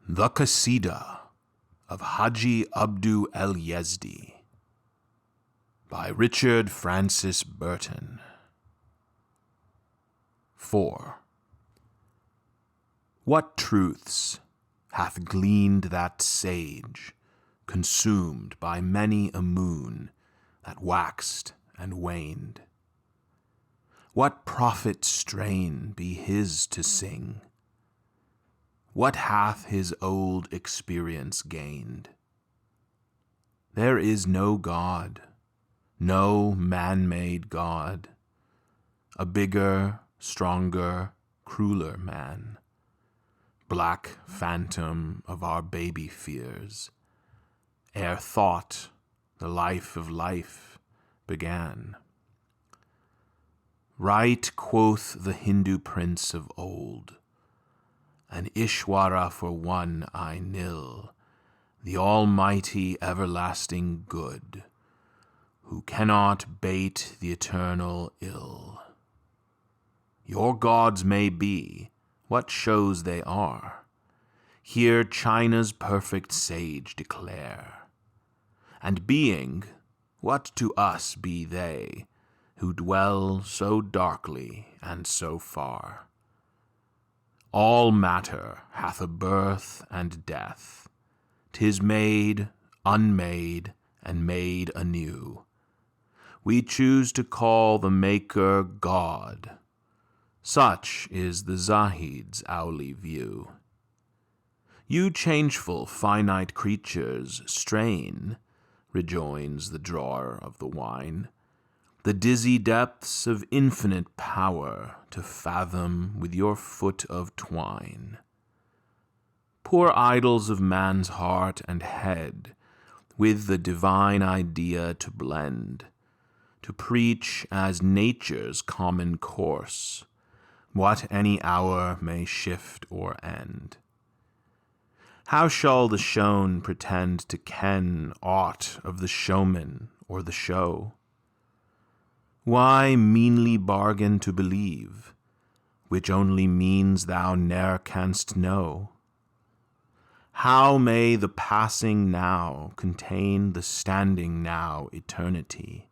The Kasidah of Haji Abdu el-Yezdi by Richard Francis Burton. 4. What truths hath gleaned that sage, consumed by many a moon that waxed and waned? What prophet strain be his to sing? What hath his old experience gained? There is no God, no man-made God, a bigger, stronger, crueler man, black phantom of our baby fears, ere thought the life of life began. Right quoth the Hindu prince of old, an Ishwara for one I nill, the almighty everlasting good, who cannot bate the eternal ill. Your gods may be what shows they are, hear China's perfect sage declare. And being, what to us be they, who dwell so darkly and so far? All matter hath a birth and death. 'Tis made, unmade, and made anew. We choose to call the Maker God. Such is the Zahid's owly view. You changeful finite creatures strain, rejoins the drawer of the wine, the dizzy depths of infinite power to fathom with your foot of twine. Poor idols of man's heart and head, with the divine idea to blend, to preach as nature's common course, what any hour may shift or end. How shall the shown pretend to ken aught of the showman or the show? Why meanly bargain to believe, which only means thou ne'er canst know? How may the passing now contain the standing now eternity?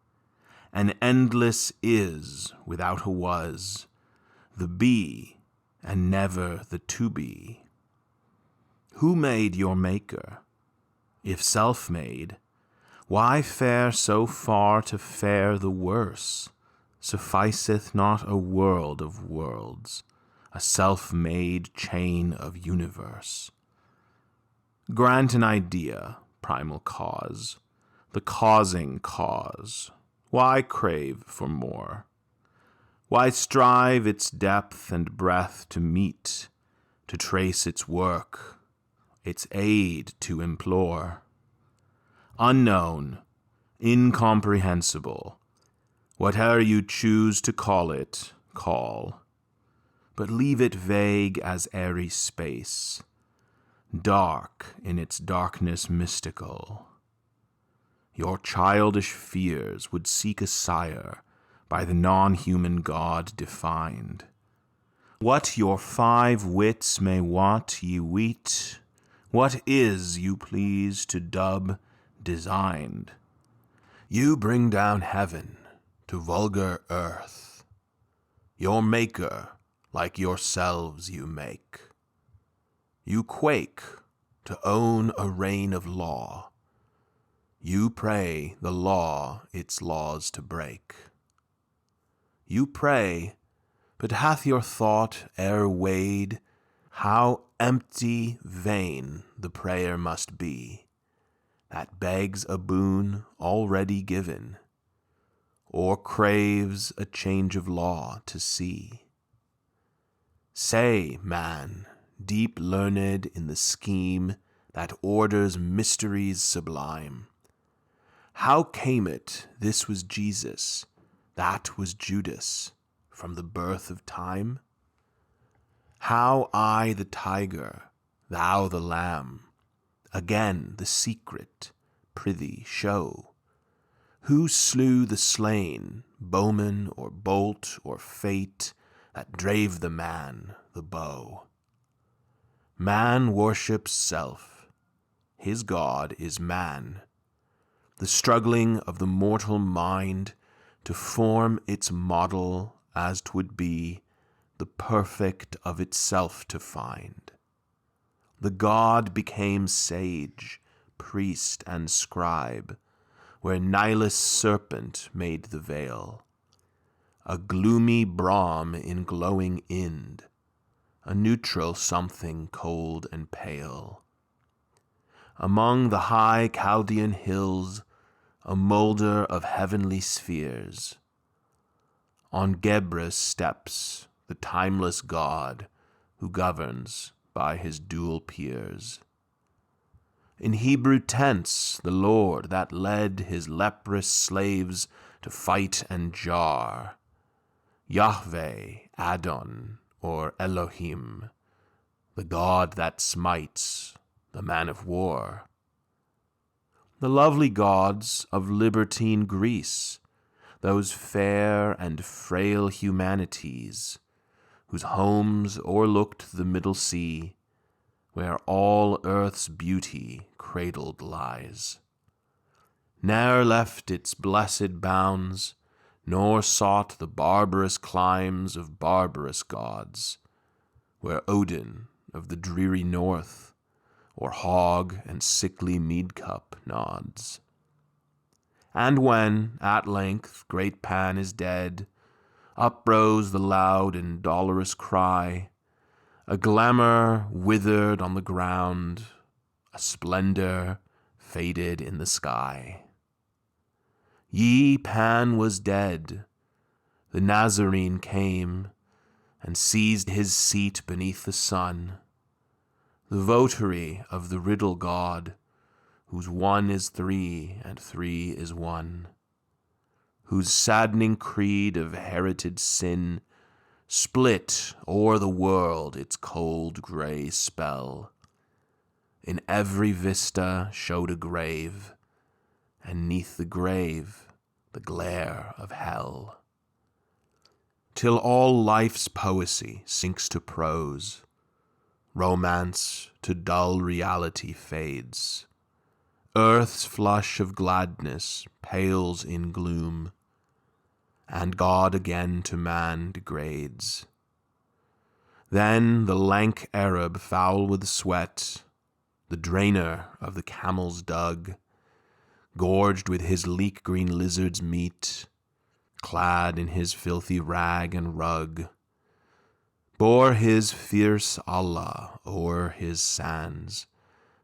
An endless is without a was, the be and never the to be. Who made your maker? If self-made, why fare so far to fare the worse? Sufficeth not a world of worlds, a self-made chain of universe. Grant an idea, primal cause, the causing cause. Why crave for more? Why strive its depth and breadth to meet, to trace its work, its aid to implore? Unknown, incomprehensible, whate'er you choose to call it, call. But leave it vague as airy space, dark in its darkness mystical. Your childish fears would seek a sire by the non-human God defined. What your 5 wits may wot ye weet, what is you please to dub designed. You bring down heaven to vulgar earth. Your maker like yourselves you make. You quake to own a reign of law. You pray the law its laws to break. You pray, but hath your thought e'er weighed how empty, vain the prayer must be, that begs a boon already given, or craves a change of law to see? Say, man, deep learned in the scheme that orders mysteries sublime, how came it this was Jesus, that was Judas, from the birth of time? How I the tiger, thou the lamb? Again the secret, prithee show. Who slew the slain, bowman or bolt or fate, that drave the man the bow? Man worships self. His God is man. The struggling of the mortal mind to form its model as 'twould be, the perfect of itself to find. The God became sage, priest, and scribe, where Nilus' serpent made the veil. A gloomy Brahm in glowing Ind, a neutral something cold and pale. Among the high Chaldean hills, a moulder of heavenly spheres. On Gebra's steps, the timeless God who governs by his dual peers. In Hebrew tents, the Lord that led his leprous slaves to fight and jar. Yahweh, Adon, or Elohim, the God that smites, the man of war. The lovely gods of libertine Greece, those fair and frail humanities, whose homes o'erlooked the middle sea, where all earth's beauty cradled lies. Ne'er left its blessed bounds, nor sought the barbarous climes of barbarous gods, where Odin of the dreary north, or hog and sickly mead-cup nods. And when, at length, great Pan is dead, uprose the loud and dolorous cry, a glamour withered on the ground, a splendor faded in the sky. Ye, Pan was dead. The Nazarene came and seized his seat beneath the sun, the votary of the riddle God, whose one is three and three is one, whose saddening creed of herited sin split o'er the world its cold gray spell. In every vista showed a grave, and 'neath the grave the glare of hell. Till all life's poesy sinks to prose, romance to dull reality fades, earth's flush of gladness pales in gloom, and God again to man degrades. Then the lank Arab foul with sweat, the drainer of the camel's dug, gorged with his leek-green lizard's meat, clad in his filthy rag and rug, bore his fierce Allah o'er his sands,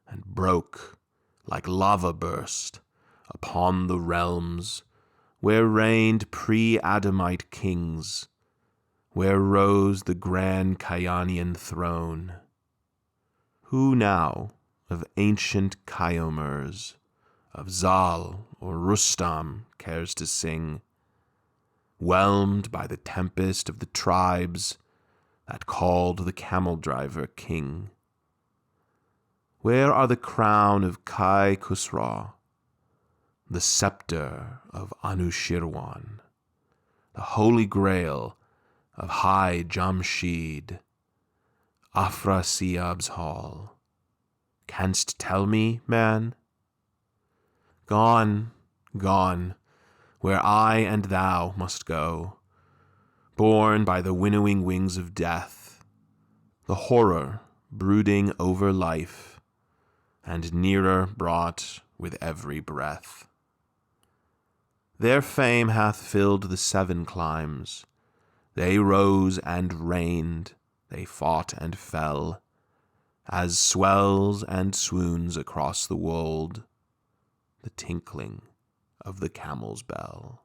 and broke, like lava burst, upon the realms where reigned pre-Adamite kings, where rose the grand Kayanian throne. Who now of ancient Kyomers, of Zal or Rustam cares to sing, whelmed by the tempest of the tribes that called the camel-driver king? Where are the crown of Kai Khusraw, the scepter of Anushirwan, the holy grail of High Jamshid, Afrasiab's hall? Canst tell me, man? Gone, gone, where I and thou must go, borne by the winnowing wings of death, the horror brooding over life, and nearer brought with every breath. Their fame hath filled the seven climes. They rose and reigned, they fought and fell, as swells and swoons across the wold the tinkling of the camel's bell.